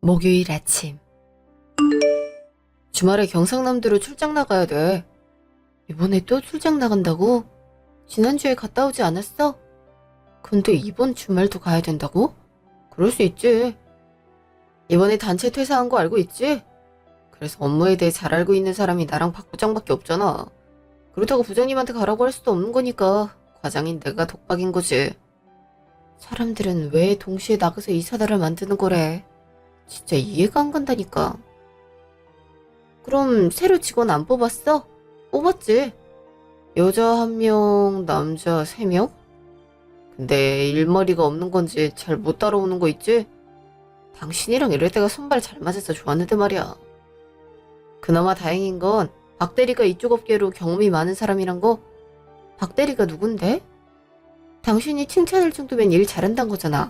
목요일 아침. 주말에 경상남도로 출장 나가야 돼. 이번에 또 출장 나간다고? 지난주에 갔다 오지 않았어? 근데 이번 주말도 가야 된다고? 그럴 수 있지. 이번에 단체 퇴사한 거 알고 있지? 그래서 업무에 대해 잘 알고 있는 사람이 나랑 박 부장밖에 없잖아. 그렇다고 부장님한테 가라고 할 수도 없는 거니까 과장인 내가 독박인 거지. 사람들은 왜 동시에 나가서 이 사달을 만드는 거래? 진짜 이해가 안 간다니까. 그럼 새로 직원 안 뽑았어? 뽑았지. 여자 1명, 남자 3명? 근데 일머리가 없는 건지 잘 못 따라오는 거 있지? 당신이랑 이럴 때가 손발 잘 맞아서 좋았는데 말이야. 그나마 다행인 건 박 대리가 이쪽 업계로 경험이 많은 사람이란 거. 박 대리가 누군데? 당신이 칭찬할 정도면 일 잘한다는 거잖아.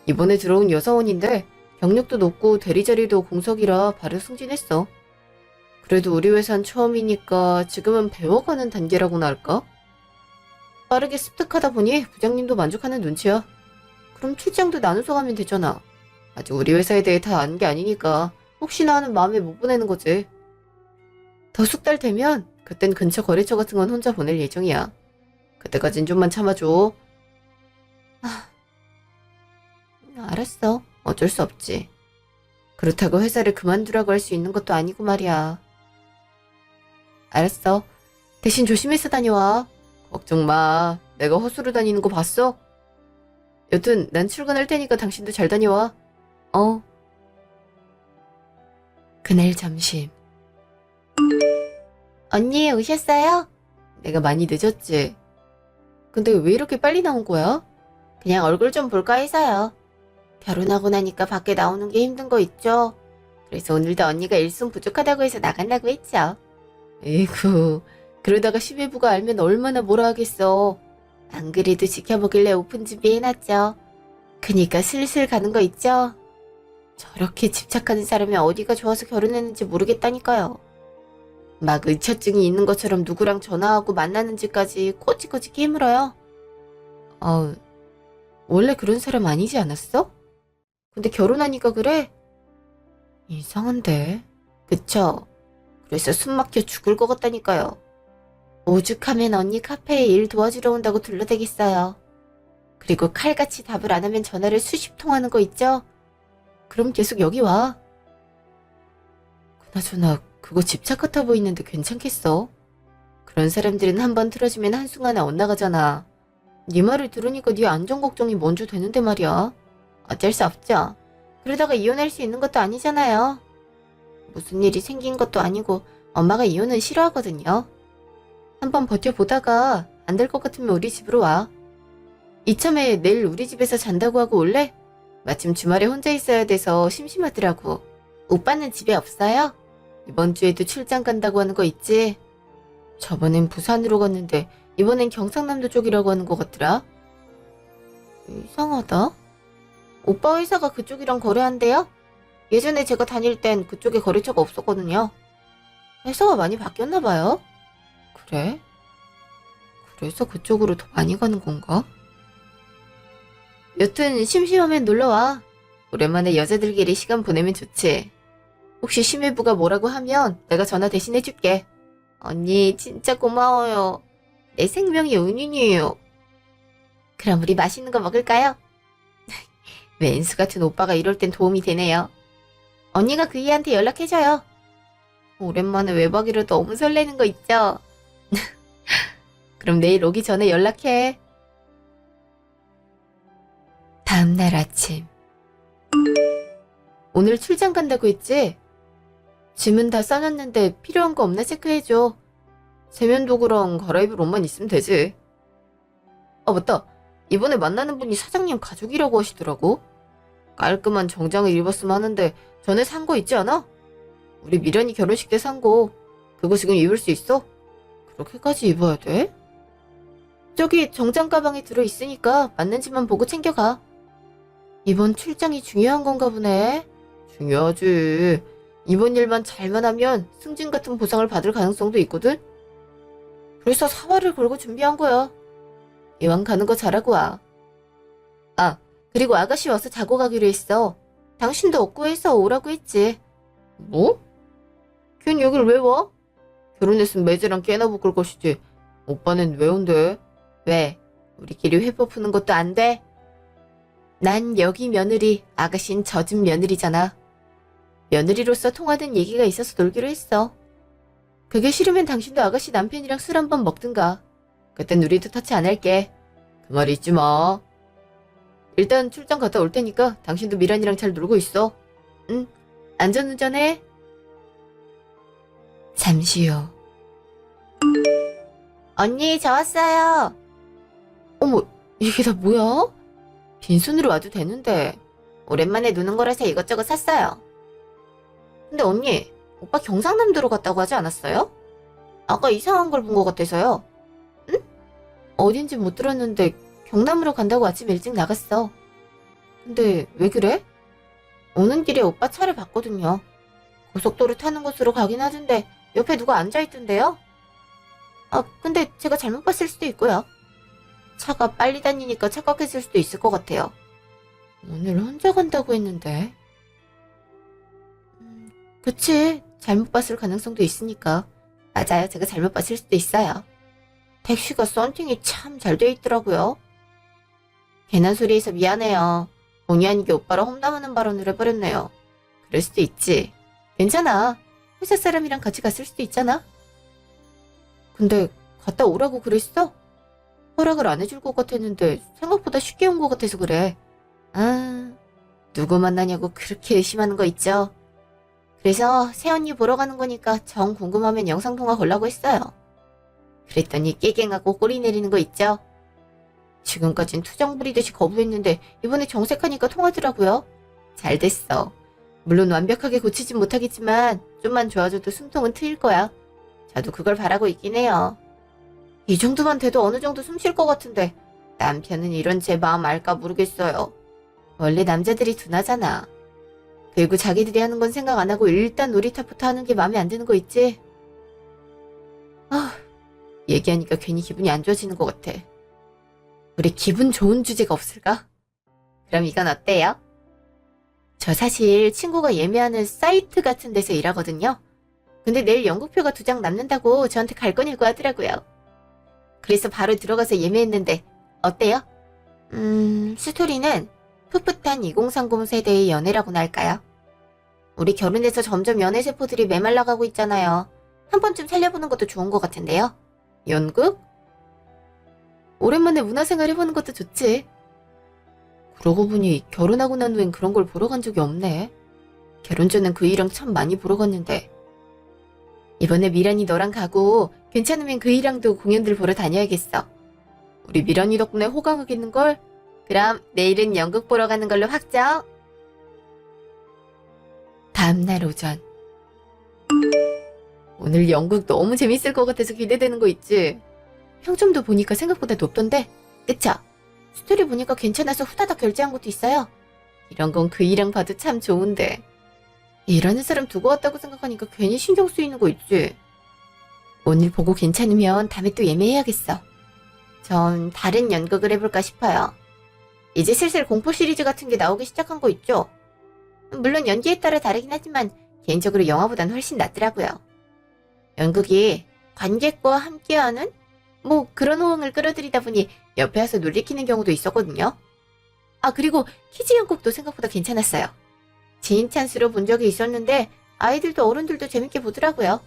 이번에 들어온 여사원인데 경력도 높고 대리 자리도 공석이라 바로 승진했어. 그래도 우리 회사는 처음이니까 지금은 배워가는 단계라고나 할까? 빠르게 습득하다 보니 부장님도 만족하는 눈치야. 그럼 출장도 나눠서 가면 되잖아. 아직 우리 회사에 대해 다 아는 게 아니니까 혹시나 하는 마음에 못 보내는 거지. 더 석 달 되면 그땐 근처 거래처 같은 건 혼자 보낼 예정이야. 그때까진 좀만 참아줘. 알았어. 어쩔 수 없지. 그렇다고 회사를 그만두라고 할 수 있는 것도 아니고 말이야. 알았어. 대신 조심해서 다녀와. 걱정 마. 내가 허수로 다니는 거 봤어? 여튼 난 출근할 테니까 당신도 잘 다녀와. 그날 점심. 언니 오셨어요? 내가 많이 늦었지? 근데 왜 이렇게 빨리 나온 거야? 그냥 얼굴 좀 볼까 해서요. 결혼하고 나니까 밖에 나오는 게 힘든 거 있죠? 그래서 오늘도 언니가 일손 부족하다고 해서 나간다고 했죠. 에이구, 그러다가 심해부가 알면 얼마나 뭐라 하겠어. 안 그래도 지켜보길래 오픈 준비해놨죠. 그니까 슬슬 가는 거 있죠? 저렇게 집착하는 사람이 어디가 좋아서 결혼했는지 모르겠다니까요. 막 의처증이 있는 것처럼 누구랑 전화하고 만나는지까지 꼬치꼬치 깨물어요. 원래 그런 사람 아니지 않았어? 근데 결혼하니까 그래? 이상한데. 그쵸? 그래서 숨 막혀 죽을 것 같다니까요. 오죽하면 언니 카페에 일 도와주러 온다고 둘러대겠어요. 그리고 칼같이 답을 안 하면 전화를 수십 통 하는 거 있죠? 그럼 계속 여기 와. 그나저나 그거 집착 같아 보이는데 괜찮겠어? 그런 사람들은 한번 틀어지면 한순간에 엇나가잖아. 네 말을 들으니까 네 안전 걱정이 먼저 되는데 말이야. 어쩔 수 없죠. 그러다가 이혼할 수 있는 것도 아니잖아요. 무슨 일이 생긴 것도 아니고 엄마가 이혼은 싫어하거든요. 한번 버텨보다가 안 될 것 같으면 우리 집으로 와. 이참에 내일 우리 집에서 잔다고 하고 올래? 마침 주말에 혼자 있어야 돼서 심심하더라고. 오빠는 집에 없어요? 이번 주에도 출장 간다고 하는 거 있지? 저번엔 부산으로 갔는데 이번엔 경상남도 쪽이라고 하는 것 같더라. 이상하다. 오빠 회사가 그쪽이랑 거래한대요? 예전에 제가 다닐 땐 그쪽에 거래처가 없었거든요. 회사가 많이 바뀌었나 봐요. 그래? 그래서 그쪽으로 더 많이 가는 건가? 여튼 심심하면 놀러와. 오랜만에 여자들끼리 시간 보내면 좋지. 혹시 심해부가 뭐라고 하면 내가 전화 대신 해줄게. 언니 진짜 고마워요. 내 생명이 은인이에요. 그럼 우리 맛있는 거 먹을까요? 왼수 같은 오빠가 이럴 땐 도움이 되네요. 언니가 그 이한테 연락해줘요. 오랜만에 외박이라 너무 설레는 거 있죠? 그럼 내일 오기 전에 연락해. 다음날 아침. 오늘 출장 간다고 했지? 짐은 다 싸놨는데 필요한 거 없나 체크해줘. 세면도구랑 갈아입을 옷만 있으면 되지. 맞다. 이번에 만나는 분이 사장님 가족이라고 하시더라고. 깔끔한 정장을 입었으면 하는데 전에 산 거 있지 않아? 우리 미련이 결혼식 때 산 거. 그거 지금 입을 수 있어? 그렇게까지 입어야 돼? 저기 정장 가방에 들어있으니까 맞는지만 보고 챙겨가. 이번 출장이 중요한 건가 보네. 중요하지. 이번 일만 잘만 하면 승진 같은 보상을 받을 가능성도 있거든? 그래서 사활을 걸고 준비한 거야. 이왕 가는 거 잘하고 와. 그리고 아가씨 와서 자고 가기로 했어. 당신도 없고 해서 오라고 했지. 뭐? 걔는 여길 왜 와? 결혼했으면 매제랑 깨나 볶을 것이지. 오빠는 왜 온대? 왜? 우리끼리 회포 푸는 것도 안 돼? 난 여기 며느리, 아가씨는 젖은 며느리잖아. 며느리로서 통하는 얘기가 있어서 놀기로 했어. 그게 싫으면 당신도 아가씨 남편이랑 술 한번 먹든가. 그땐 우리도 터치 안 할게. 그 말 잊지 마. 일단 출장 갔다 올 테니까 당신도 미란이랑 잘 놀고 있어. 응, 안전운전해. 잠시 후. 언니, 저 왔어요. 어머, 이게 다 뭐야? 빈손으로 와도 되는데. 오랜만에 노는 거라서 이것저것 샀어요. 근데 언니, 오빠 경상남도로 갔다고 하지 않았어요? 아까 이상한 걸 본 것 같아서요. 응? 어딘지 못 들었는데 경남으로 간다고 아침 일찍 나갔어. 근데 왜 그래? 오는 길에 오빠 차를 봤거든요. 고속도로 타는 곳으로 가긴 하던데 옆에 누가 앉아있던데요? 아, 근데 제가 잘못 봤을 수도 있고요. 차가 빨리 다니니까 착각했을 수도 있을 것 같아요. 오늘 혼자 간다고 했는데. 그치, 잘못 봤을 가능성도 있으니까. 맞아요, 제가 잘못 봤을 수도 있어요. 택시가 썬팅이 참 잘 돼 있더라고요. 괜한 소리 해서 미안해요. 본의 아니게 오빠랑 험담하는 발언을 해버렸네요. 그럴 수도 있지. 괜찮아. 회사 사람이랑 같이 갔을 수도 있잖아. 근데 갔다 오라고 그랬어? 허락을 안 해줄 것 같았는데 생각보다 쉽게 온 것 같아서 그래. 아, 누구 만나냐고 그렇게 의심하는 거 있죠. 그래서 새언니 보러 가는 거니까 정 궁금하면 영상통화 걸라고 했어요. 그랬더니 깨갱하고 꼬리 내리는 거 있죠. 지금까진 투정 부리듯이 거부했는데 이번에 정색하니까 통하더라고요. 잘 됐어. 물론 완벽하게 고치진 못하겠지만 좀만 좋아져도 숨통은 트일 거야. 저도 그걸 바라고 있긴 해요. 이 정도만 돼도 어느 정도 숨 쉴 것 같은데 남편은 이런 제 마음 알까 모르겠어요. 원래 남자들이 둔하잖아. 그리고 자기들이 하는 건 생각 안 하고 일단 놀이탑부터 하는 게 마음에 안 드는 거 있지? 아, 얘기하니까 괜히 기분이 안 좋아지는 것 같아. 우리 기분 좋은 주제가 없을까? 그럼 이건 어때요? 저 사실 친구가 예매하는 사이트 같은 데서 일하거든요. 근데 내일 연극표가 2장 남는다고 저한테 갈 거냐고 하더라고요. 그래서 바로 들어가서 예매했는데 어때요? 스토리는 풋풋한 2030 세대의 연애라고나 할까요? 우리 결혼해서 점점 연애세포들이 메말라가고 있잖아요. 한 번쯤 살려보는 것도 좋은 것 같은데요. 연극? 오랜만에 문화생활 해보는 것도 좋지. 그러고 보니 결혼하고 난 후엔 그런 걸 보러 간 적이 없네. 결혼 전엔 그이랑 참 많이 보러 갔는데. 이번에 미란이 너랑 가고 괜찮으면 그이랑도 공연들 보러 다녀야겠어. 우리 미란이 덕분에 호강하겠는걸? 그럼 내일은 연극 보러 가는 걸로 확정. 다음날 오전. 오늘 연극 너무 재밌을 것 같아서 기대되는 거 있지? 평점도 보니까 생각보다 높던데? 그쵸? 스토리 보니까 괜찮아서 후다닥 결제한 것도 있어요. 이런 건 그이랑 봐도 참 좋은데. 일하는 사람 두고 왔다고 생각하니까 괜히 신경 쓰이는 거 있지? 오늘 보고 괜찮으면 다음에 또 예매해야겠어. 전 다른 연극을 해볼까 싶어요. 이제 슬슬 공포 시리즈 같은 게 나오기 시작한 거 있죠? 물론 연기에 따라 다르긴 하지만 개인적으로 영화보단 훨씬 낫더라고요. 연극이 관객과 함께하는? 뭐 그런 호응을 끌어들이다 보니 옆에 와서 놀리키는 경우도 있었거든요. 아, 그리고 키즈 연극도 생각보다 괜찮았어요. 지인 찬스로 본 적이 있었는데 아이들도 어른들도 재밌게 보더라고요.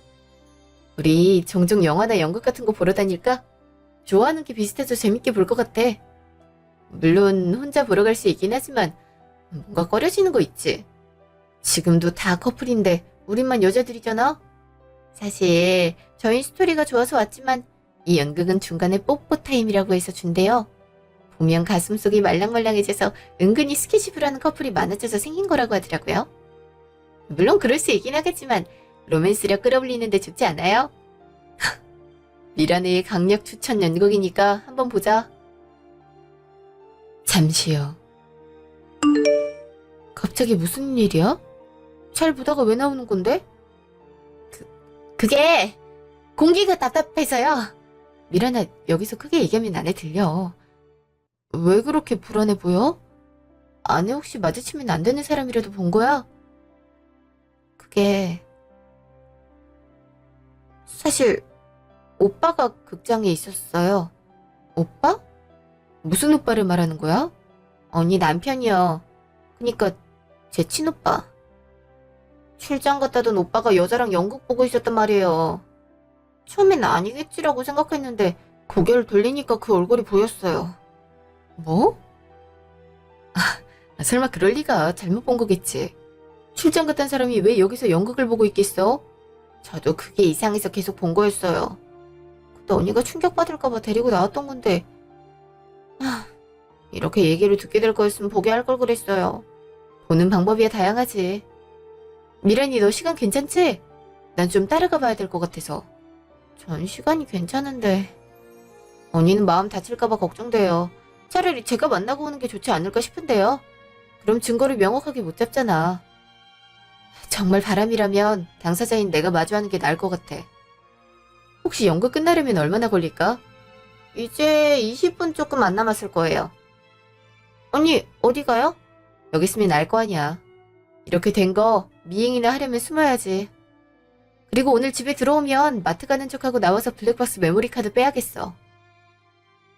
우리 종종 영화나 연극 같은 거 보러 다닐까? 좋아하는 게 비슷해서 재밌게 볼 것 같아. 물론 혼자 보러 갈 수 있긴 하지만 뭔가 꺼려지는 거 있지. 지금도 다 커플인데 우리만 여자들이잖아? 사실 저희 스토리가 좋아서 왔지만 이 연극은 중간에 뽀뽀 타임이라고 해서 준대요. 보면 가슴속이 말랑말랑해져서 은근히 스킨십을 하는 커플이 많아져서 생긴 거라고 하더라고요. 물론 그럴 수 있긴 하겠지만 로맨스력 끌어올리는데 좋지 않아요? 미란의 강력 추천 연극이니까 한번 보자. 잠시 후. 갑자기 무슨 일이야? 잘 보다가 왜 나오는 건데? 그게 공기가 답답해서요. 미란아, 여기서 크게 얘기하면 안에 들려. 왜 그렇게 불안해 보여? 안에 혹시 마주치면 안 되는 사람이라도 본 거야? 그게 사실 오빠가 극장에 있었어요. 오빠? 무슨 오빠를 말하는 거야? 언니 남편이요. 그니까 제 친오빠. 출장 갔다던 오빠가 여자랑 연극 보고 있었단 말이에요. 처음엔 아니겠지라고 생각했는데 고개를 돌리니까 그 얼굴이 보였어요. 뭐? 설마 그럴 리가. 잘못 본 거겠지. 출장 갔던 사람이 왜 여기서 연극을 보고 있겠어? 저도 그게 이상해서 계속 본 거였어요. 근데 언니가 충격받을까봐 데리고 나왔던 건데 이렇게 얘기를 듣게 될 거였으면 보게 할 걸 그랬어요. 보는 방법이야 다양하지. 미란이 너 시간 괜찮지? 난 좀 따라가 봐야 될 것 같아서. 전 시간이 괜찮은데 언니는 마음 다칠까봐 걱정돼요. 차라리 제가 만나고 오는 게 좋지 않을까 싶은데요. 그럼 증거를 명확하게 못 잡잖아. 정말 바람이라면 당사자인 내가 마주하는 게 나을 것 같아. 혹시 연극 끝나려면 얼마나 걸릴까? 이제 20분 조금 안 남았을 거예요. 언니 어디 가요? 여기 있으면 알 거 아니야. 이렇게 된 거 미행이나 하려면 숨어야지. 그리고 오늘 집에 들어오면 마트 가는 척하고 나와서 블랙박스 메모리 카드 빼야겠어.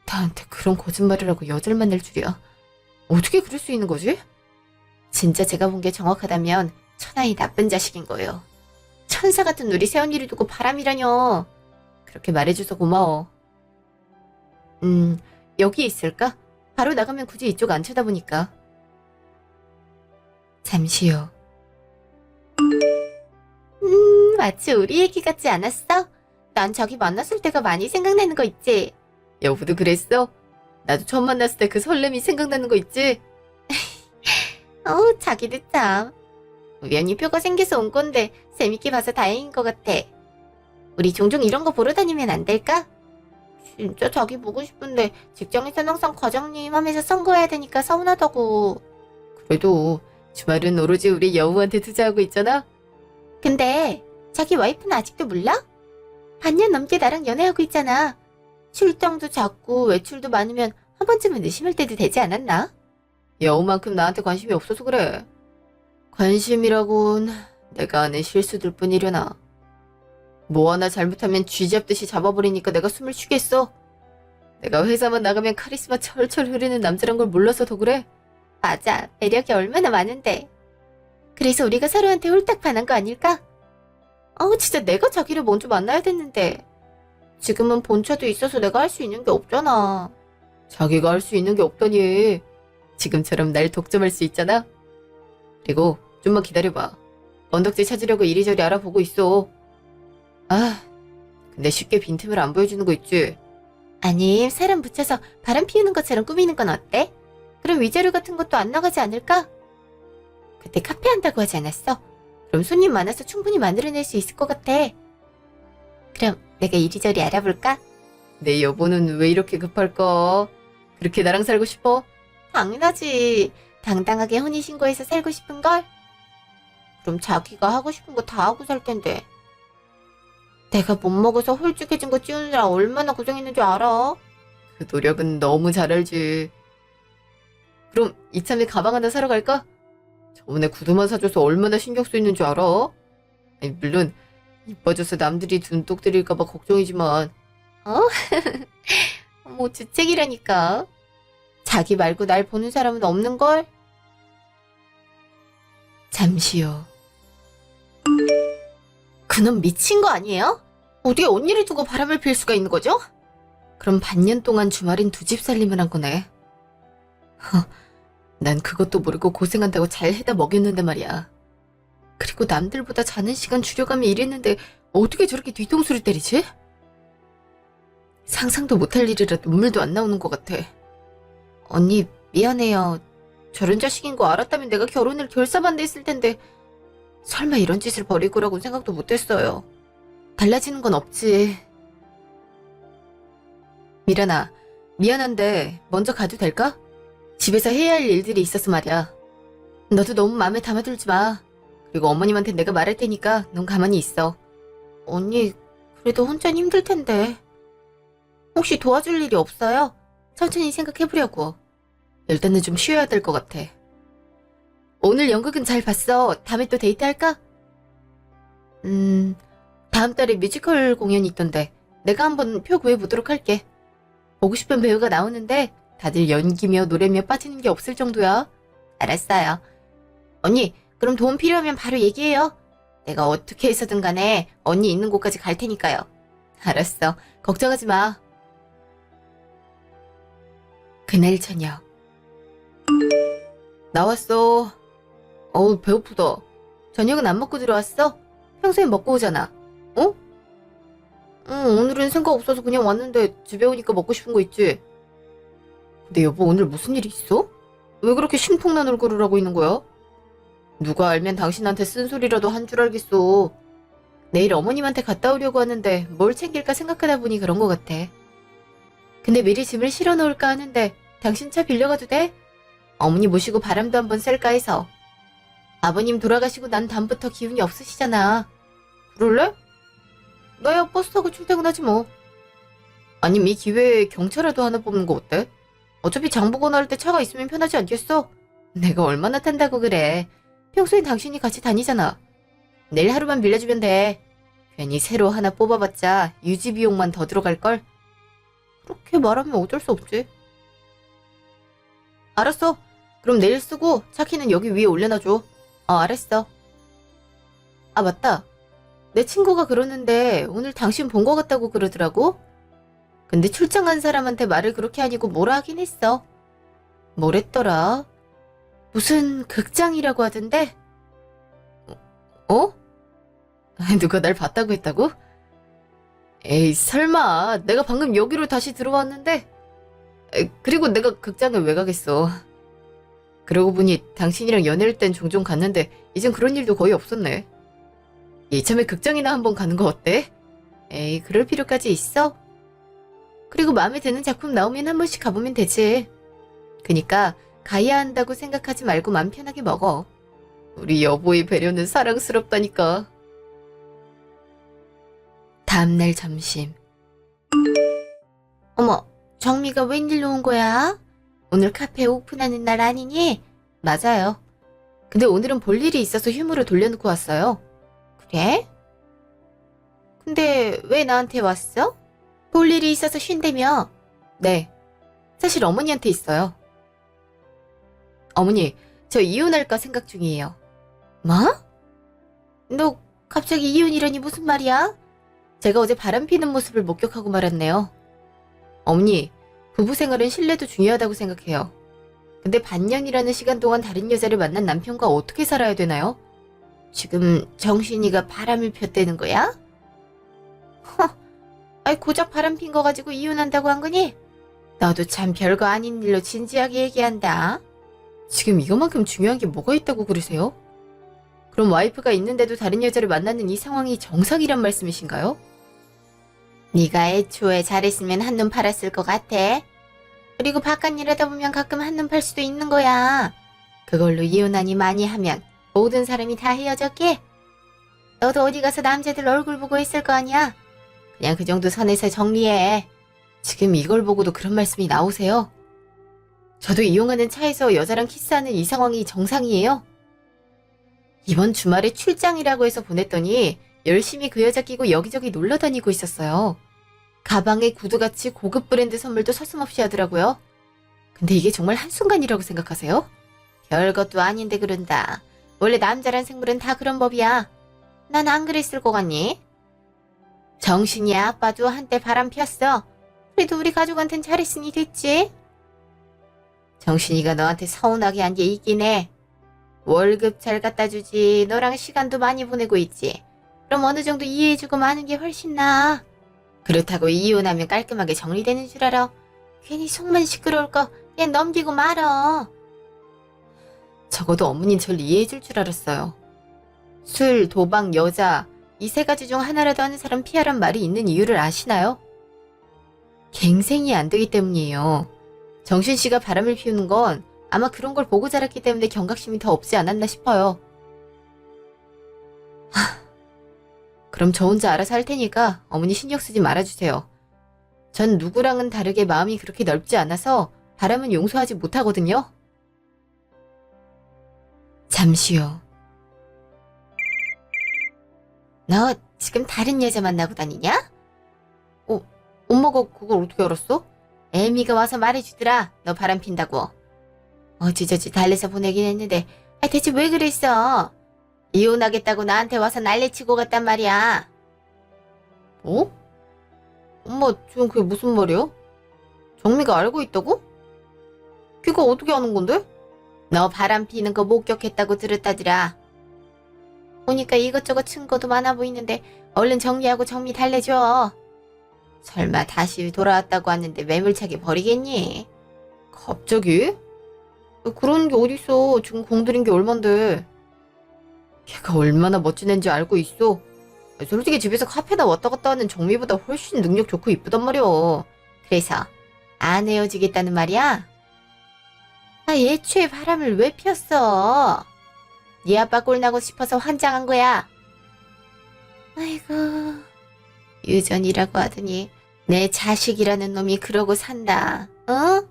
나한테 그런 거짓말을 하고 여자를 만날 줄이야. 어떻게 그럴 수 있는 거지? 진짜 제가 본 게 정확하다면 천하의 나쁜 자식인 거예요. 천사 같은 우리 새언니를 두고 바람이라뇨. 그렇게 말해줘서 고마워. 여기 있을까? 바로 나가면 굳이 이쪽 안 쳐다보니까. 잠시요. 마치 우리 얘기 같지 않았어? 난 자기 만났을 때가 많이 생각나는 거 있지? 여보도 그랬어? 나도 처음 만났을 때 그 설렘이 생각나는 거 있지? 자기도 참. 우연히 표가 생겨서 온 건데 재밌게 봐서 다행인 것 같아. 우리 종종 이런 거 보러 다니면 안 될까? 진짜 자기 보고 싶은데 직장에선 항상 과장님 하면서 선거해야 되니까 서운하다고. 그래도 주말은 오로지 우리 여우한테 투자하고 있잖아? 근데 자기 와이프는 아직도 몰라? 반년 넘게 나랑 연애하고 있잖아. 출장도 잦고 외출도 많으면 한 번쯤은 의심할 때도 되지 않았나? 여우만큼 나한테 관심이 없어서 그래. 관심이라곤 내가 아는 실수들 뿐이려나. 뭐 하나 잘못하면 쥐 잡듯이 잡아버리니까 내가 숨을 쉬겠어. 내가 회사만 나가면 카리스마 철철 흐르는 남자란 걸 몰라서 더 그래. 맞아, 매력이 얼마나 많은데. 그래서 우리가 서로한테 홀딱 반한 거 아닐까? 진짜 내가 자기를 먼저 만나야 됐는데. 지금은 본처도 있어서 내가 할 수 있는 게 없잖아. 자기가 할 수 있는 게 없다니. 지금처럼 날 독점할 수 있잖아. 그리고 좀만 기다려봐. 언덕지 찾으려고 이리저리 알아보고 있어. 근데 쉽게 빈틈을 안 보여주는 거 있지? 아니, 사람 붙여서 바람 피우는 것처럼 꾸미는 건 어때? 그럼 위자료 같은 것도 안 나가지 않을까? 그때 카페 한다고 하지 않았어? 그럼 손님 많아서 충분히 만들어낼 수 있을 것 같아. 그럼 내가 이리저리 알아볼까? 내 여보는 왜 이렇게 급할까? 그렇게 나랑 살고 싶어? 당연하지. 당당하게 혼인신고해서 살고 싶은걸? 그럼 자기가 하고 싶은 거 다 하고 살 텐데. 내가 못 먹어서 홀쭉해진 거 찌우느라 얼마나 고생했는지 알아? 그 노력은 너무 잘 알지. 그럼 이참에 가방 하나 사러 갈까? 저번에 구두만 사줘서 얼마나 신경 쓰이는 줄 알아? 아니, 물론 이뻐져서 남들이 눈독 들일까봐 걱정이지만. 뭐 주책이라니까. 자기 말고 날 보는 사람은 없는걸? 잠시요. 그놈 미친 거 아니에요? 어디에 언니를 두고 바람을 필 수가 있는 거죠? 그럼 반년 동안 주말인 두 집 살림을 한 거네. 난 그것도 모르고 고생한다고 잘 해다 먹였는데 말이야. 그리고 남들보다 자는 시간 줄여가며 일했는데 어떻게 저렇게 뒤통수를 때리지? 상상도 못할 일이라 눈물도 안 나오는 것 같아. 언니 미안해요. 저런 자식인 거 알았다면 내가 결혼을 결사반대했을 텐데 설마 이런 짓을 벌일 거라고는 생각도 못했어요. 달라지는 건 없지. 미란아, 미안한데 먼저 가도 될까? 집에서 해야 할 일들이 있어서 말이야. 너도 너무 마음에 담아들지 마. 그리고 어머님한테 내가 말할 테니까 넌 가만히 있어. 언니, 그래도 혼자는 힘들 텐데. 혹시 도와줄 일이 없어요? 천천히 생각해보려고. 일단은 좀 쉬어야 될 것 같아. 오늘 연극은 잘 봤어. 다음에 또 데이트할까? 다음 달에 뮤지컬 공연이 있던데 내가 한번 표 구해보도록 할게. 보고 싶은 배우가 나오는데 다들 연기며 노래며 빠지는 게 없을 정도야. 알았어요. 언니, 그럼 도움 필요하면 바로 얘기해요. 내가 어떻게 해서든 간에 언니 있는 곳까지 갈 테니까요. 알았어. 걱정하지 마. 그날 저녁. 나왔어. 어우, 배고프다. 저녁은 안 먹고 들어왔어? 평소에 먹고 오잖아. 어? 오늘은 생각 없어서 그냥 왔는데 집에 오니까 먹고 싶은 거 있지? 근데 여보, 오늘 무슨 일 있어? 왜 그렇게 심통난 얼굴을 하고 있는 거야? 누가 알면 당신한테 쓴소리라도 한 줄 알겠어. 내일 어머님한테 갔다 오려고 하는데 뭘 챙길까 생각하다 보니 그런 것 같아. 근데 미리 짐을 실어 놓을까 하는데 당신 차 빌려가도 돼? 어머니 모시고 바람도 한번 쐴까 해서. 아버님 돌아가시고 난 다음부터 기운이 없으시잖아. 그럴래? 나야 버스 타고 출퇴근하지 뭐. 아니면 이 기회에 경차라도 하나 뽑는 거 어때? 어차피 장보거나 할 때 차가 있으면 편하지 않겠어? 내가 얼마나 탄다고 그래. 평소엔 당신이 같이 다니잖아. 내일 하루만 빌려주면 돼. 괜히 새로 하나 뽑아봤자 유지 비용만 더 들어갈걸? 그렇게 말하면 어쩔 수 없지. 알았어. 그럼 내일 쓰고 차 키는 여기 위에 올려놔줘. 알았어. 아, 맞다. 내 친구가 그러는데 오늘 당신 본 것 같다고 그러더라고. 근데 출장 간 사람한테 말을 그렇게 하니고 뭐라 하긴 했어. 뭐랬더라? 무슨 극장이라고 하던데? 어? 누가 날 봤다고 했다고? 에이, 설마. 내가 방금 여기로 다시 들어왔는데. 그리고 내가 극장에 왜 가겠어. 그러고 보니 당신이랑 연애할 땐 종종 갔는데 이젠 그런 일도 거의 없었네. 이참에 극장이나 한번 가는 거 어때? 에이, 그럴 필요까지 있어? 그리고 마음에 드는 작품 나오면 한 번씩 가보면 되지. 그니까 가야 한다고 생각하지 말고 맘 편하게 먹어. 우리 여보의 배려는 사랑스럽다니까. 다음날 점심. 어머, 정미가 웬일로 온 거야? 오늘 카페 오픈하는 날 아니니? 맞아요. 근데 오늘은 볼 일이 있어서 휴무로 돌려놓고 왔어요. 그래? 근데 왜 나한테 왔어? 볼 일이 있어서 쉰다며? 네. 사실 어머니한테 있어요. 어머니, 저 이혼할까 생각 중이에요. 뭐? 너 갑자기 이혼이라니 무슨 말이야? 제가 어제 바람 피는 모습을 목격하고 말았네요. 어머니, 부부 생활은 신뢰도 중요하다고 생각해요. 근데 반년이라는 시간 동안 다른 여자를 만난 남편과 어떻게 살아야 되나요? 지금 정신이가 바람을 폈다는 거야? 아이, 고작 바람 핀 거 가지고 이혼한다고 한 거니? 너도 참 별거 아닌 일로 진지하게 얘기한다. 지금 이거만큼 중요한 게 뭐가 있다고 그러세요? 그럼 와이프가 있는데도 다른 여자를 만나는 이 상황이 정상이란 말씀이신가요? 네가 애초에 잘했으면 한눈 팔았을 것 같아. 그리고 바깥 일하다 보면 가끔 한눈 팔 수도 있는 거야. 그걸로 이혼하니 많이 하면 모든 사람이 다 헤어졌게? 너도 어디 가서 남자들 얼굴 보고 있을 거 아니야? 그냥 그 정도 선에서 정리해. 지금 이걸 보고도 그런 말씀이 나오세요? 저도 이용하는 차에서 여자랑 키스하는 이 상황이 정상이에요? 이번 주말에 출장이라고 해서 보냈더니 열심히 그 여자 끼고 여기저기 놀러 다니고 있었어요. 가방에 구두같이 고급 브랜드 선물도 서슴없이 하더라고요. 근데 이게 정말 한순간이라고 생각하세요? 별것도 아닌데 그런다. 원래 남자란 생물은 다 그런 법이야. 난 안 그랬을 것 같니? 정신이 아빠도 한때 바람 폈어. 그래도 우리 가족한텐 잘했으니 됐지. 정신이가 너한테 서운하게 한 게 있긴 해. 월급 잘 갖다 주지. 너랑 시간도 많이 보내고 있지. 그럼 어느 정도 이해해주고 마는 게 훨씬 나아. 그렇다고 이혼하면 깔끔하게 정리되는 줄 알아. 괜히 속만 시끄러울 거 그냥 넘기고 말어. 적어도 어머닌 절 이해해줄 줄 알았어요. 술, 도박, 여자 이 세 가지 중 하나라도 하는 사람 피하란 말이 있는 이유를 아시나요? 갱생이 안 되기 때문이에요. 정신씨가 바람을 피우는 건 아마 그런 걸 보고 자랐기 때문에 경각심이 더 없지 않았나 싶어요. 그럼 저 혼자 알아서 할 테니까 어머니 신경 쓰지 말아주세요. 전 누구랑은 다르게 마음이 그렇게 넓지 않아서 바람은 용서하지 못하거든요. 잠시요. 너 지금 다른 여자 만나고 다니냐? 엄마가 그걸 어떻게 알았어? 애미가 와서 말해주더라. 너 바람 핀다고. 어찌저찌 달래서 보내긴 했는데 대체 왜 그랬어? 이혼하겠다고 나한테 와서 난리치고 갔단 말이야. 어? 엄마 지금 그게 무슨 말이야? 정미가 알고 있다고? 걔가 어떻게 아는 건데? 너 바람 피는 거 목격했다고 들었다더라. 보니까 이것저것 증거도 많아 보이는데 얼른 정리하고 정미 달래줘. 설마 다시 돌아왔다고 하는데 매몰차게 버리겠니? 갑자기? 그런 게 어딨어. 지금 공들인 게 얼만데. 걔가 얼마나 멋진 애인지 알고 있어. 솔직히 집에서 카페나 왔다 갔다 하는 정미보다 훨씬 능력 좋고 이쁘단 말이야. 그래서 안 헤어지겠다는 말이야? 애초에 바람을 왜 피웠어? 네 아빠 꼴나고 싶어서 환장한 거야. 아이고, 유전이라고 하더니 내 자식이라는 놈이 그러고 산다. 어?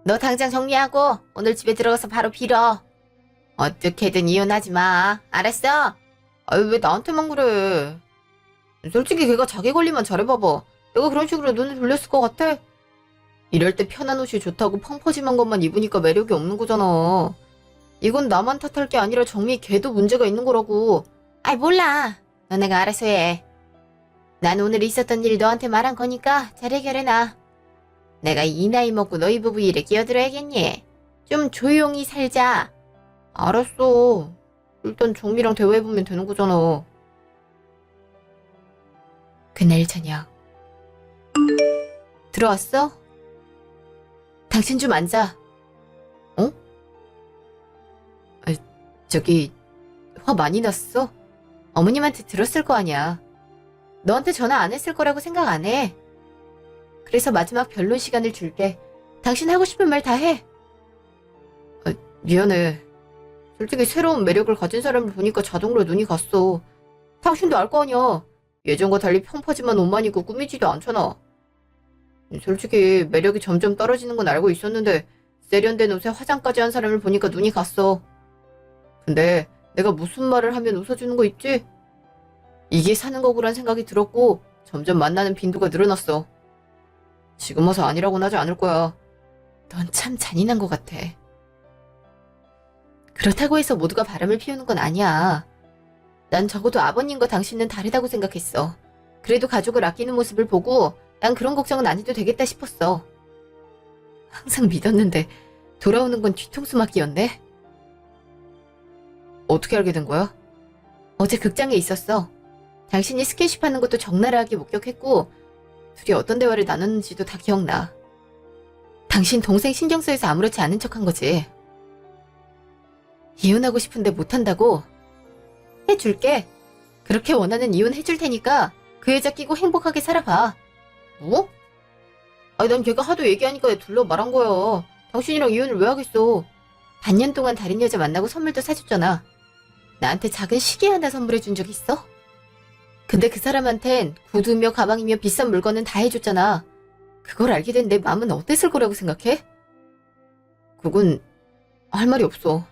너 당장 정리하고 오늘 집에 들어가서 바로 빌어. 어떻게든 이혼하지 마. 알았어? 왜 나한테만 그래? 솔직히 걔가 자기 관리만 잘해봐봐. 내가 그런 식으로 눈을 돌렸을 것 같아? 이럴 때 편한 옷이 좋다고 펑퍼짐한 것만 입으니까 매력이 없는 거잖아. 이건 나만 탓할 게 아니라 정미 걔도 문제가 있는 거라고. 몰라. 너네가 알아서 해. 난 오늘 있었던 일 너한테 말한 거니까 잘 해결해놔. 내가 이 나이 먹고 너희 부부 일에 끼어들어야겠니? 좀 조용히 살자. 알았어. 일단 정미랑 대화해보면 되는 거잖아. 그날 저녁. 들어왔어? 당신 좀 앉아. 어? 저기 화 많이 났어? 어머님한테 들었을 거 아니야. 너한테 전화 안 했을 거라고 생각 안 해. 그래서 마지막 변론 시간을 줄게. 당신 하고 싶은 말 다 해. 미안해. 솔직히 새로운 매력을 가진 사람을 보니까 자동으로 눈이 갔어. 당신도 알 거 아니야. 예전과 달리 평퍼짐한 옷만 입고 꾸미지도 않잖아. 솔직히 매력이 점점 떨어지는 건 알고 있었는데 세련된 옷에 화장까지 한 사람을 보니까 눈이 갔어. 근데 내가 무슨 말을 하면 웃어주는 거 있지? 이게 사는 거구란 생각이 들었고 점점 만나는 빈도가 늘어났어. 지금 와서 아니라고는 하지 않을 거야. 넌 참 잔인한 것 같아. 그렇다고 해서 모두가 바람을 피우는 건 아니야. 난 적어도 아버님과 당신은 다르다고 생각했어. 그래도 가족을 아끼는 모습을 보고 난 그런 걱정은 안 해도 되겠다 싶었어. 항상 믿었는데 돌아오는 건 뒤통수 맞기였네. 어떻게 알게 된 거야? 어제 극장에 있었어. 당신이 스킨십 하는 것도 적나라하게 목격했고 둘이 어떤 대화를 나눴는지도 다 기억나. 당신 동생 신경 쓰여서 아무렇지 않은 척한 거지. 이혼하고 싶은데 못한다고? 해줄게. 그렇게 원하는 이혼 해줄 테니까 그 여자 끼고 행복하게 살아봐. 뭐? 난 걔가 하도 얘기하니까 둘러 말한 거야. 당신이랑 이혼을 왜 하겠어. 반년 동안 다른 여자 만나고 선물도 사줬잖아. 나한테 작은 시계 하나 선물해준 적 있어? 근데 그 사람한텐 구두며 가방이며 비싼 물건은 다 해줬잖아. 그걸 알게 된 내 마음은 어땠을 거라고 생각해? 그건 할 말이 없어.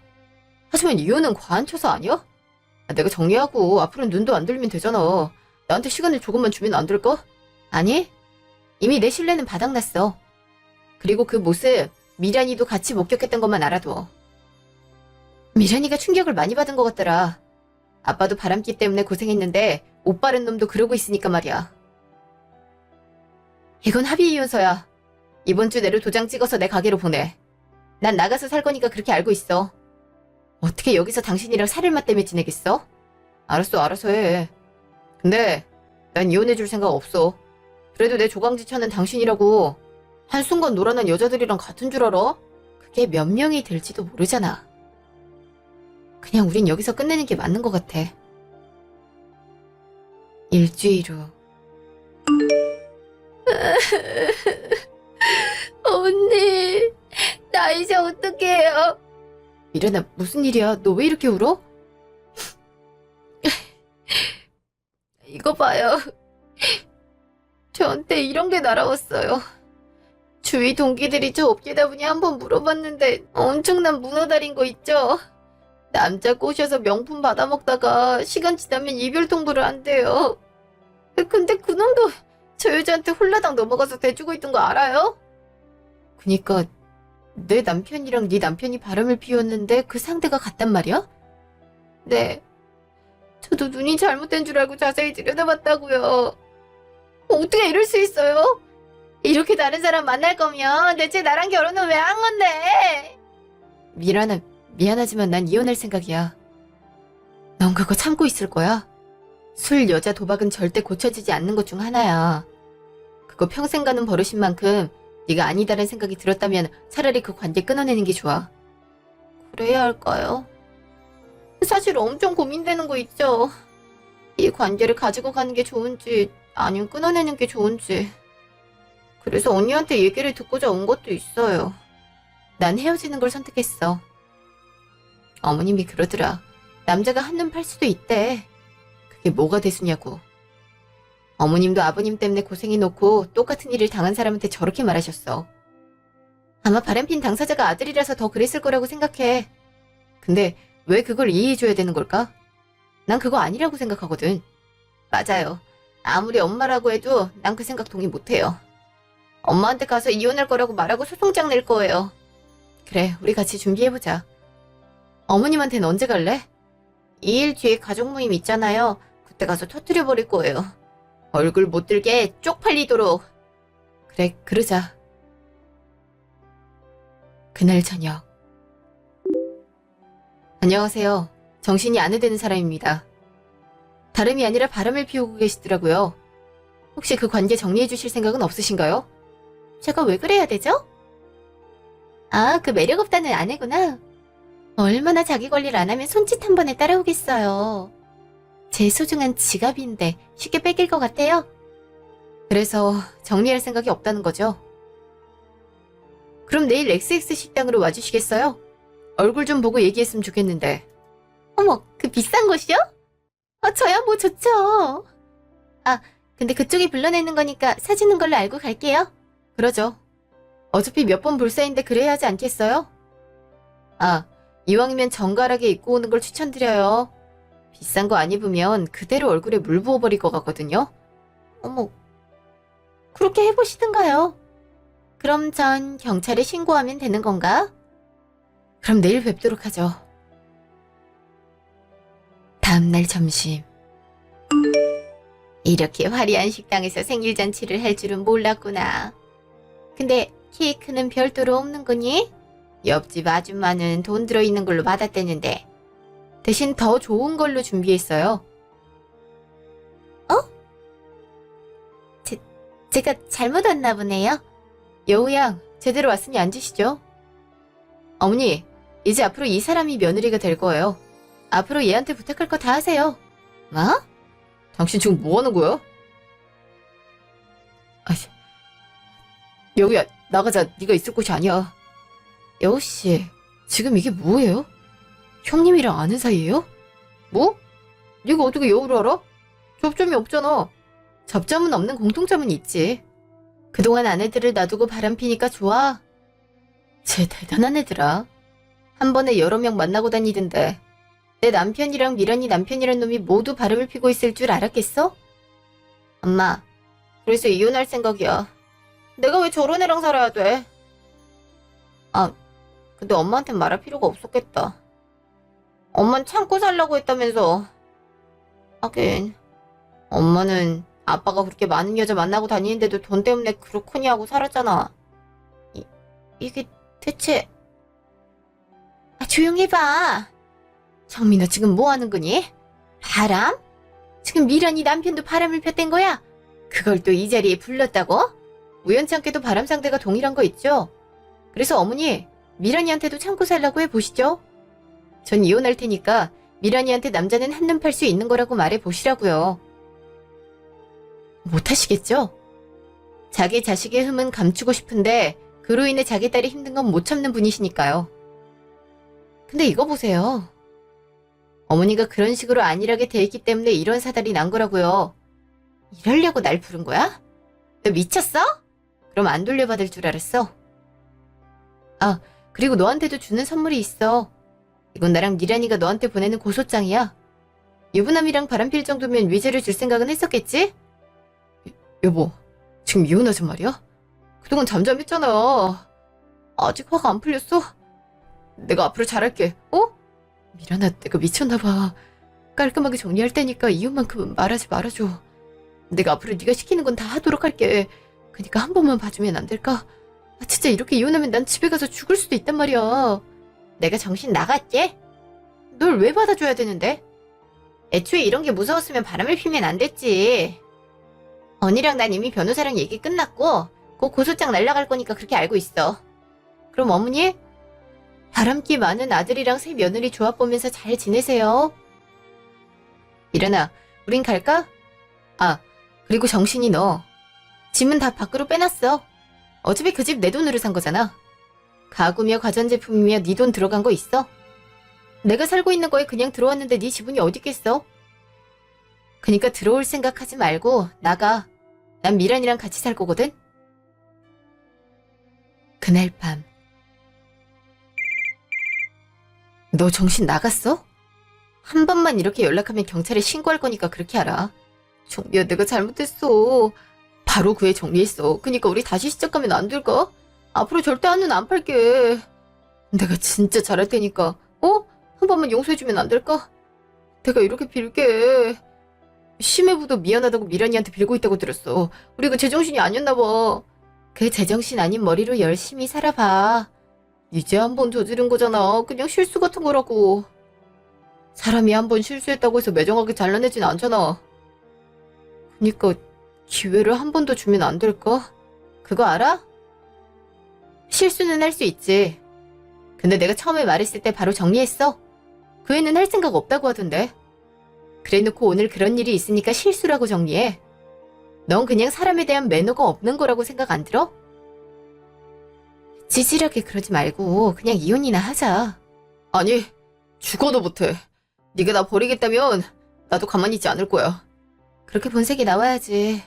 하지만 이혼은 과한 처사 아니야? 내가 정리하고 앞으로는 눈도 안 들면 되잖아. 나한테 시간을 조금만 주면 안 될까? 아니, 이미 내 신뢰는 바닥났어. 그리고 그 모습 미란이도 같이 목격했던 것만 알아둬. 미란이가 충격을 많이 받은 것 같더라. 아빠도 바람기 때문에 고생했는데 옷 바른 놈도 그러고 있으니까 말이야. 이건 합의 이혼서야. 이번 주 내로 도장 찍어서 내 가게로 보내. 난 나가서 살 거니까 그렇게 알고 있어. 어떻게 여기서 당신이랑 살인마 때문에 지내겠어? 알았어, 알아서 해. 근데 난 이혼해줄 생각 없어. 그래도 내 조강지처는 당신이라고. 한순간 노란한 여자들이랑 같은 줄 알아? 그게 몇 명이 될지도 모르잖아. 그냥 우린 여기서 끝내는 게 맞는 것 같아. 일주일 후. 언니, 나 이제 어떻게 해요? 미련아, 무슨 일이야? 너 왜 이렇게 울어? 이거 봐요. 저한테 이런 게 날아왔어요. 주위 동기들이 저 업계다 보니 한번 물어봤는데 엄청난 문어 달인 거 있죠? 남자 꼬셔서 명품 받아먹다가 시간 지나면 이별 통보를 한대요. 근데 그놈도 저 여자한테 홀라당 넘어가서 대주고 있던 거 알아요? 그니까 내 남편이랑 네 남편이 바람을 피웠는데 그 상대가 같단 말이야? 네. 저도 눈이 잘못된 줄 알고 자세히 들여다봤다고요. 어떻게 이럴 수 있어요? 이렇게 다른 사람 만날 거면 대체 나랑 결혼은 왜 한 건데? 미안하지만 난 이혼할 생각이야. 넌 그거 참고 있을 거야? 술, 여자, 도박은 절대 고쳐지지 않는 것 중 하나야. 그거 평생 가는 버릇인 만큼 네가 아니다라는 생각이 들었다면 차라리 그 관계 끊어내는 게 좋아. 그래야 할까요? 사실 엄청 고민되는 거 있죠. 이 관계를 가지고 가는 게 좋은지 아니면 끊어내는 게 좋은지. 그래서 언니한테 얘기를 듣고자 온 것도 있어요. 난 헤어지는 걸 선택했어. 어머님이 그러더라. 남자가 한눈 팔 수도 있대. 그게 뭐가 대수냐고. 어머님도 아버님 때문에 고생해놓고 똑같은 일을 당한 사람한테 저렇게 말하셨어. 아마 바람핀 당사자가 아들이라서 더 그랬을 거라고 생각해. 근데 왜 그걸 이해해줘야 되는 걸까? 난 그거 아니라고 생각하거든. 맞아요. 아무리 엄마라고 해도 난 그 생각 동의 못해요. 엄마한테 가서 이혼할 거라고 말하고 소송장 낼 거예요. 그래, 우리 같이 준비해보자. 어머님한테는 언제 갈래? 2일 뒤에 가족 모임 있잖아요. 그때 가서 터뜨려버릴 거예요. 얼굴 못 들게 쪽팔리도록. 그래, 그러자. 그날 저녁. 안녕하세요. 정신이 안 해되는 사람입니다. 다름이 아니라 바람을 피우고 계시더라고요. 혹시 그 관계 정리해 주실 생각은 없으신가요? 제가 왜 그래야 되죠? 아, 그 매력 없다는 아내구나. 얼마나 자기 관리를 안 하면 손짓 한 번에 따라오겠어요. 제 소중한 지갑인데 쉽게 뺏길 것 같아요. 그래서 정리할 생각이 없다는 거죠. 그럼 내일 XX 식당으로 와주시겠어요? 얼굴 좀 보고 얘기했으면 좋겠는데. 어머, 그 비싼 곳이요? 저야 뭐 좋죠. 아, 근데 그쪽이 불러내는 거니까 사주는 걸로 알고 갈게요. 그러죠. 어차피 몇 번 볼 사이인데 그래야 하지 않겠어요? 아, 이왕이면 정갈하게 입고 오는 걸 추천드려요. 비싼 거 안 입으면 그대로 얼굴에 물 부어버릴 것 같거든요. 어머, 그렇게 해보시든가요. 그럼 전 경찰에 신고하면 되는 건가? 그럼 내일 뵙도록 하죠. 다음날 점심. 이렇게 화려한 식당에서 생일잔치를 할 줄은 몰랐구나. 근데 케이크는 별도로 없는 거니? 옆집 아줌마는 돈 들어있는 걸로 받았대는데 대신 더 좋은 걸로 준비했어요. 제가 잘못 왔나 보네요. 여우양, 제대로 왔으니 앉으시죠. 어머니, 이제 앞으로 이 사람이 며느리가 될 거예요. 앞으로 얘한테 부탁할 거 다 하세요. 뭐? 당신 지금 뭐 하는 거야? 여우야, 나가자. 네가 있을 곳이 아니야. 여우씨, 지금 이게 뭐예요? 형님이랑 아는 사이예요? 뭐? 네가 어떻게 여우를 알아? 접점이 없잖아. 접점은 없는 공통점은 있지. 그동안 아내들을 놔두고 바람피니까 좋아. 쟤 대단한 애들아. 한 번에 여러 명 만나고 다니던데 내 남편이랑 미란이 남편이란 놈이 모두 바람을 피고 있을 줄 알았겠어? 엄마, 그래서 이혼할 생각이야. 내가 왜 저런 애랑 살아야 돼? 근데 엄마한텐 말할 필요가 없었겠다. 엄만 참고 살라고 했다면서. 하긴 엄마는 아빠가 그렇게 많은 여자 만나고 다니는데도 돈 때문에 그렇거니 하고 살았잖아. 이게 대체... 조용히 해봐. 정민, 너 지금 뭐 하는 거니? 바람? 지금 미란이 남편도 바람을 폈댄 거야? 그걸 또 이 자리에 불렀다고? 우연찮게도 바람 상대가 동일한 거 있죠? 그래서 어머니, 미란이한테도 참고 살라고 해보시죠. 전 이혼할 테니까 미란이한테 남자는 한눈 팔 수 있는 거라고 말해보시라고요. 못하시겠죠? 자기 자식의 흠은 감추고 싶은데 그로 인해 자기 딸이 힘든 건 못 참는 분이시니까요. 근데 이거 보세요. 어머니가 그런 식으로 안일하게 대했기 때문에 이런 사달이 난 거라고요. 이러려고 날 부른 거야? 너 미쳤어? 그럼 안 돌려받을 줄 알았어? 그리고 너한테도 주는 선물이 있어. 이건 나랑 미란이가 너한테 보내는 고소장이야. 유부남이랑 바람필 정도면 위자료 줄 생각은 했었겠지? 여보, 지금 이혼하잔 말이야? 그동안 잠잠했잖아. 아직 화가 안 풀렸어? 내가 앞으로 잘할게, 어? 미란아, 내가 미쳤나봐. 깔끔하게 정리할 테니까 이혼만큼은 말하지 말아줘. 내가 앞으로 네가 시키는 건 다 하도록 할게. 그니까 한 번만 봐주면 안 될까? 진짜 이렇게 이혼하면 난 집에 가서 죽을 수도 있단 말이야. 내가 정신 나갔게? 널 왜 받아줘야 되는데? 애초에 이런 게 무서웠으면 바람을 피면 안 됐지. 언니랑 난 이미 변호사랑 얘기 끝났고 곧 고소장 날라갈 거니까 그렇게 알고 있어. 그럼 어머니? 바람기 많은 아들이랑 새 며느리 조합 보면서 잘 지내세요. 미란아, 우린 갈까? 그리고 정신이 너. 짐은 다 밖으로 빼놨어. 어차피 그 집 내 돈으로 산 거잖아. 가구며 가전제품이며 네 돈 들어간 거 있어? 내가 살고 있는 거에 그냥 들어왔는데 네 지분이 어딨겠어? 그니까 들어올 생각하지 말고 나가. 난 미란이랑 같이 살 거거든? 그날 밤. 너 정신 나갔어? 한 번만 이렇게 연락하면 경찰에 신고할 거니까 그렇게 알아. 정리야, 내가 잘못했어. 바로 그 애 정리했어. 그니까 우리 다시 시작하면 안 될까? 앞으로 절대 한눈 안 팔게. 내가 진짜 잘할 테니까, 한 번만 용서해주면 안 될까? 내가 이렇게 빌게. 심해부도 미안하다고 미란이한테 빌고 있다고 들었어. 우리 그 제정신이 아니었나 봐. 그 제정신 아닌 머리로 열심히 살아봐. 이제 한 번 저지른 거잖아. 그냥 실수 같은 거라고. 사람이 한 번 실수했다고 해서 매정하게 잘라내진 않잖아. 그니까 기회를 한 번 더 주면 안 될까? 그거 알아? 실수는 할 수 있지. 근데 내가 처음에 말했을 때 바로 정리했어. 그 애는 할 생각 없다고 하던데. 그래놓고 오늘 그런 일이 있으니까 실수라고 정리해. 넌 그냥 사람에 대한 매너가 없는 거라고 생각 안 들어? 찌질하게 그러지 말고 그냥 이혼이나 하자. 아니, 죽어도 못해. 네가 나 버리겠다면 나도 가만히 있지 않을 거야. 그렇게 본색이 나와야지.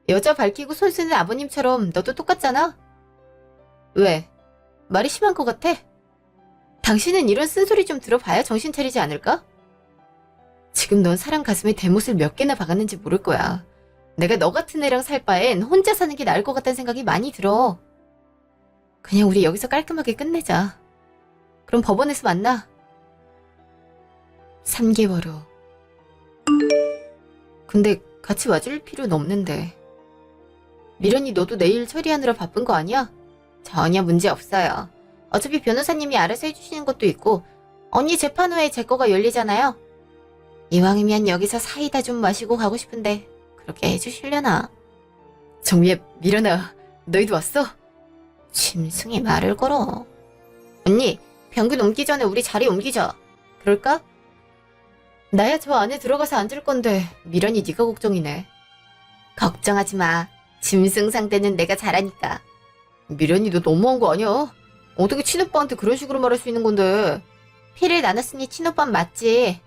여자 밝히고 손 쓰는 아버님처럼 너도 똑같잖아? 왜? 말이 심한 것 같아? 당신은 이런 쓴소리 좀 들어봐야 정신 차리지 않을까? 지금 넌 사람 가슴에 대못을 몇 개나 박았는지 모를 거야. 내가 너 같은 애랑 살 바엔 혼자 사는 게 나을 것 같다는 생각이 많이 들어. 그냥 우리 여기서 깔끔하게 끝내자. 그럼 법원에서 만나. 3개월 후. 근데 같이 와줄 필요는 없는데. 미련이 너도 내일 처리하느라 바쁜 거 아니야? 전혀 문제 없어요. 어차피 변호사님이 알아서 해주시는 것도 있고 언니 재판 후에 제 거가 열리잖아요. 이왕이면 여기서 사이다 좀 마시고 가고 싶은데 그렇게 해주시려나? 정미야, 미련아, 너희도 왔어? 짐승이 말을 걸어. 언니, 병균 옮기 전에 우리 자리 옮기자. 그럴까? 나야 저 안에 들어가서 앉을 건데 미련이 네가 걱정이네. 걱정하지 마. 짐승 상대는 내가 잘하니까. 미련이 너 너무한 거 아니야? 어떻게 친오빠한테 그런 식으로 말할 수 있는 건데. 피를 나눴으니 친오빠 맞지.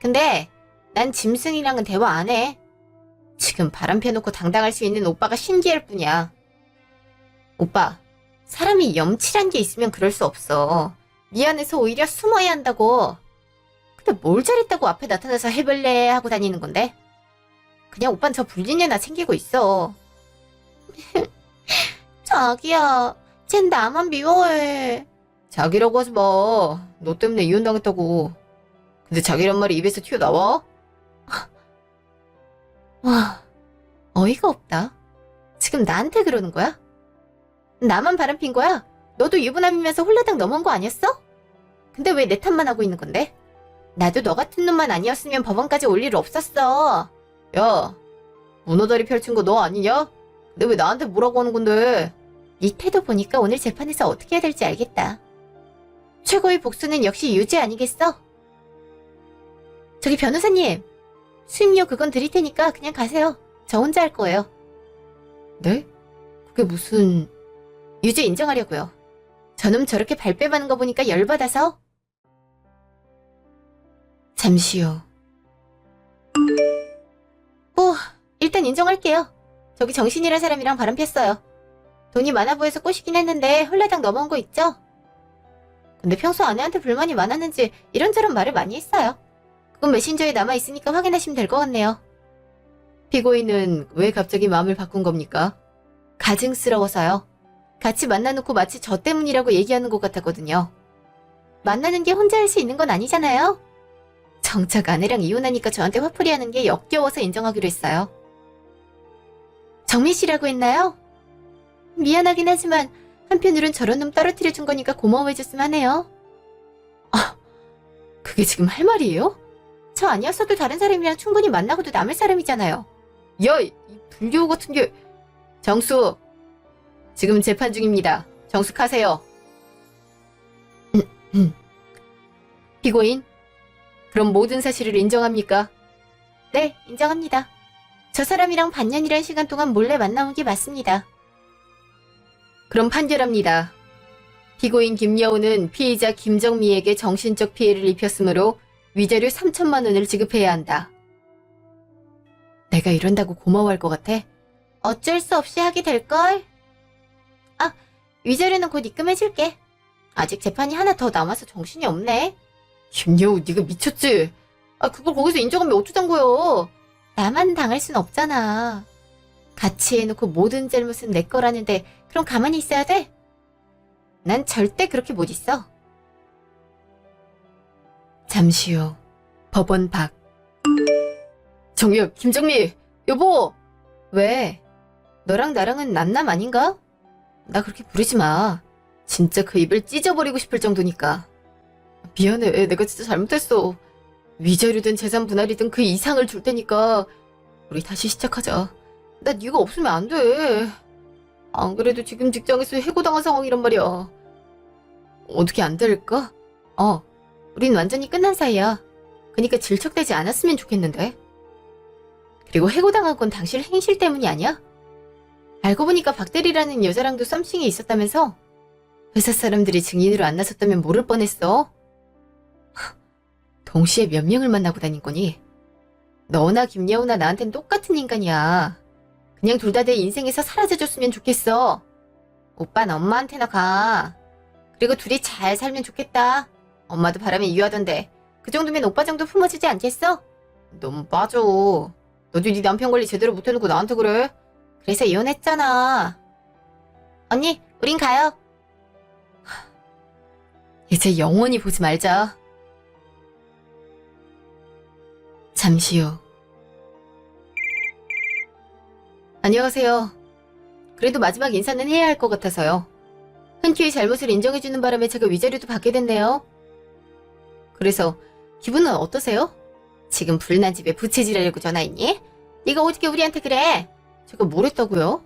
근데 난 짐승이랑은 대화 안 해. 지금 바람 펴놓고 당당할 수 있는 오빠가 신기할 뿐이야. 오빠, 사람이 염칠한 게 있으면 그럴 수 없어. 미안해서 오히려 숨어야 한다고. 근데 뭘 잘했다고 앞에 나타나서 해볼래 하고 다니는 건데? 그냥 오빤 저 불린 애나 챙기고 있어. 자기야, 쟨 나만 미워해. 자기라고 하지 마. 너 때문에 이혼당했다고. 근데 자기란 말이 입에서 튀어나와? 와, 어이가 없다. 지금 나한테 그러는 거야? 나만 바람핀 거야? 너도 유부남이면서 홀라당 넘어온 거 아니었어? 근데 왜 내 탓만 하고 있는 건데? 나도 너 같은 놈만 아니었으면 법원까지 올 일 없었어. 야, 문어다리 펼친 거 너 아니냐? 근데 왜 나한테 뭐라고 하는 건데? 네 태도 보니까 오늘 재판에서 어떻게 해야 될지 알겠다. 최고의 복수는 역시 유죄 아니겠어? 저기 변호사님, 수임료 그건 드릴 테니까 그냥 가세요. 저 혼자 할 거예요. 네? 그게 무슨... 유죄 인정하려고요. 저놈 저렇게 발뺌하는 거 보니까 열받아서. 잠시 후. 일단 인정할게요. 저기 정신이란 사람이랑 바람 폈어요. 돈이 많아 보여서 꼬시긴 했는데 홀라당 넘어온 거 있죠? 근데 평소 아내한테 불만이 많았는지 이런저런 말을 많이 했어요. 그건 메신저에 남아있으니까 확인하시면 될 것 같네요. 피고인은 왜 갑자기 마음을 바꾼 겁니까? 가증스러워서요. 같이 만나놓고 마치 저 때문이라고 얘기하는 것 같았거든요. 만나는 게 혼자 할 수 있는 건 아니잖아요. 정작 아내랑 이혼하니까 저한테 화풀이 하는 게 역겨워서 인정하기로 했어요. 정민 씨라고 했나요? 미안하긴 하지만 한편으론 저런 놈 떨어뜨려 준 거니까 고마워해줬으면 하네요. 아, 그게 지금 할 말이에요? 저 아니었어도 다른 사람이랑 충분히 만나고도 남을 사람이잖아요. 야, 이 불교 같은 게... 정수, 지금 재판 중입니다. 정숙하세요. 피고인, 그럼 모든 사실을 인정합니까? 네, 인정합니다. 저 사람이랑 반년이란 시간 동안 몰래 만나온 게 맞습니다. 그럼 판결합니다. 피고인 김여우는 피의자 김정미에게 정신적 피해를 입혔으므로 위자료 3천만 원을 지급해야 한다. 내가 이런다고 고마워할 것 같아? 어쩔 수 없이 하게 될걸? 아, 위자료는 곧 입금해줄게. 아직 재판이 하나 더 남아서 정신이 없네. 김여우, 네가 미쳤지? 아, 그걸 거기서 인정하면 어쩌잔 거요? 나만 당할 순 없잖아. 같이 해놓고 모든 잘못은 내 거라는데 그럼 가만히 있어야 돼? 난 절대 그렇게 못 있어. 잠시 후 법원 밖. 정엽, 김정미, 여보! 왜? 너랑 나랑은 남남 아닌가? 나 그렇게 부르지 마. 진짜 그 입을 찢어버리고 싶을 정도니까. 미안해, 내가 진짜 잘못했어. 위자료든 재산 분할이든 그 이상을 줄 테니까 우리 다시 시작하자. 나 네가 없으면 안 돼. 안 그래도 지금 직장에서 해고당한 상황이란 말이야. 어떻게 안 될까? 우린 완전히 끝난 사이야. 그니까 질척대지 않았으면 좋겠는데. 그리고 해고당한 건 당신 행실 때문이 아니야? 알고 보니까 박대리라는 여자랑도 썸씽이 있었다면서? 회사 사람들이 증인으로 안 나섰다면 모를 뻔했어. 동시에 몇 명을 만나고 다닌 거니? 너나 김여우나 나한텐 똑같은 인간이야. 그냥 둘 다 내 인생에서 사라져줬으면 좋겠어. 오빠는 엄마한테나 가. 그리고 둘이 잘 살면 좋겠다. 엄마도 바람에 이유하던데 그 정도면 오빠 정도 품어주지 않겠어? 너무 빠져. 너도 네 남편 관리 제대로 못해놓고 나한테 그래? 그래서 이혼했잖아. 언니, 우린 가요. 이제 영원히 보지 말자. 잠시 후. 안녕하세요. 그래도 마지막 인사는 해야 할 것 같아서요. 흔쾌히 잘못을 인정해주는 바람에 제가 위자료도 받게 됐네요. 그래서 기분은 어떠세요? 지금 불난 집에 부채질하려고 전화했니? 네가 어떻게 우리한테 그래? 제가 뭘 했다고요?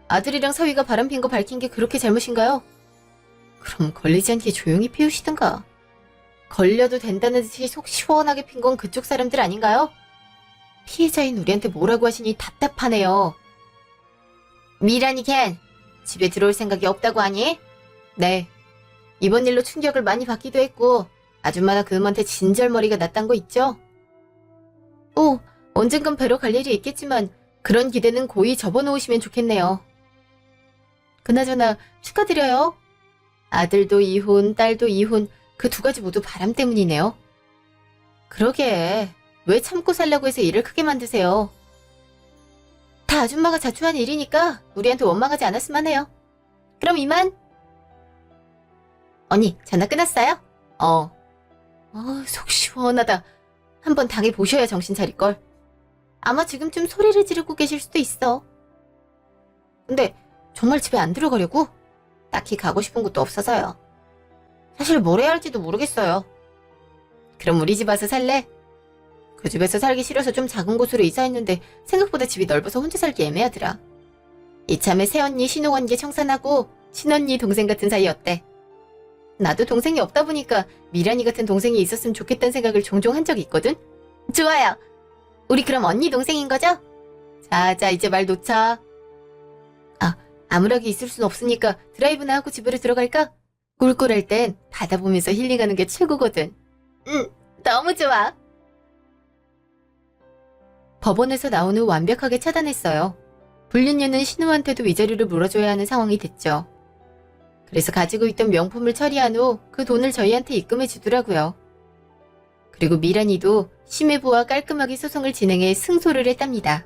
아들이랑 사위가 바람핀 거 밝힌 게 그렇게 잘못인가요? 그럼 걸리지 않게 조용히 피우시든가. 걸려도 된다는 듯이 속 시원하게 핀 건 그쪽 사람들 아닌가요? 피해자인 우리한테 뭐라고 하시니 답답하네요. 미란이 걘 집에 들어올 생각이 없다고 하니? 네. 이번 일로 충격을 많이 받기도 했고 아줌마나 그놈한테 진절머리가 났단 거 있죠? 언젠간 뵈러 갈 일이 있겠지만 그런 기대는 고이 접어놓으시면 좋겠네요. 그나저나 축하드려요. 아들도 이혼, 딸도 이혼, 그 두 가지 모두 바람 때문이네요. 그러게, 왜 참고 살려고 해서 일을 크게 만드세요? 다 아줌마가 자초한 일이니까 우리한테 원망하지 않았으면 해요. 그럼 이만. 언니, 전화 끝났어요? 속 시원하다. 한번 당해보셔야 정신 차릴걸. 아마 지금쯤 소리를 지르고 계실 수도 있어. 근데 정말 집에 안 들어가려고? 딱히 가고 싶은 곳도 없어서요. 사실 뭘 해야 할지도 모르겠어요. 그럼 우리 집 와서 살래? 그 집에서 살기 싫어서 좀 작은 곳으로 이사했는데 생각보다 집이 넓어서 혼자 살기 애매하더라. 이참에 새언니 신혼관계 청산하고 친언니 동생 같은 사이 어때? 나도 동생이 없다 보니까 미란이 같은 동생이 있었으면 좋겠다는 생각을 종종 한 적이 있거든? 좋아요. 우리 그럼 언니 동생인 거죠? 자, 이제 말 놓자. 아무락이 있을 순 없으니까 드라이브나 하고 집으로 들어갈까? 꿀꿀할 땐 바다 보면서 힐링하는 게 최고거든. 너무 좋아. 법원에서 나온 후 완벽하게 차단했어요. 불륜녀는 신우한테도 위자료를 물어줘야 하는 상황이 됐죠. 그래서 가지고 있던 명품을 처리한 후 그 돈을 저희한테 입금해 주더라고요. 그리고 미란이도 심해부와 깔끔하게 소송을 진행해 승소를 했답니다.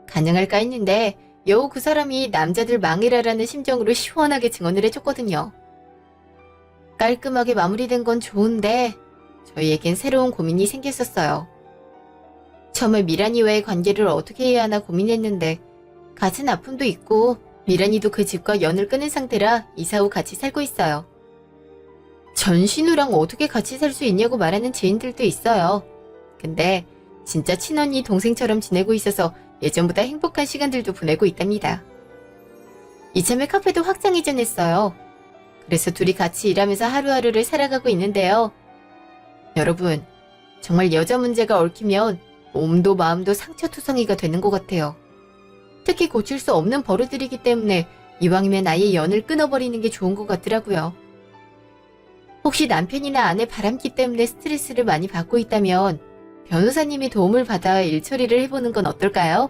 가능할까 했는데 여우 그 사람이 남자들 망해라라는 심정으로 시원하게 증언을 해줬거든요. 깔끔하게 마무리된 건 좋은데 저희에겐 새로운 고민이 생겼었어요. 처음에 미란이와의 관계를 어떻게 해야 하나 고민했는데 가진 아픔도 있고 미란이도 그 집과 연을 끊은 상태라 이사 후 같이 살고 있어요. 전신우랑 어떻게 같이 살 수 있냐고 말하는 지인들도 있어요. 근데 진짜 친언니 동생처럼 지내고 있어서 예전보다 행복한 시간들도 보내고 있답니다. 이참에 카페도 확장 이전했어요. 그래서 둘이 같이 일하면서 하루하루를 살아가고 있는데요. 여러분, 정말 여자 문제가 얽히면 몸도 마음도 상처투성이가 되는 것 같아요. 특히 고칠 수 없는 버릇들이기 때문에 이왕이면 아예 연을 끊어버리는 게 좋은 것 같더라고요. 혹시 남편이나 아내 바람기 때문에 스트레스를 많이 받고 있다면 변호사님이 도움을 받아 일 처리를 해보는 건 어떨까요?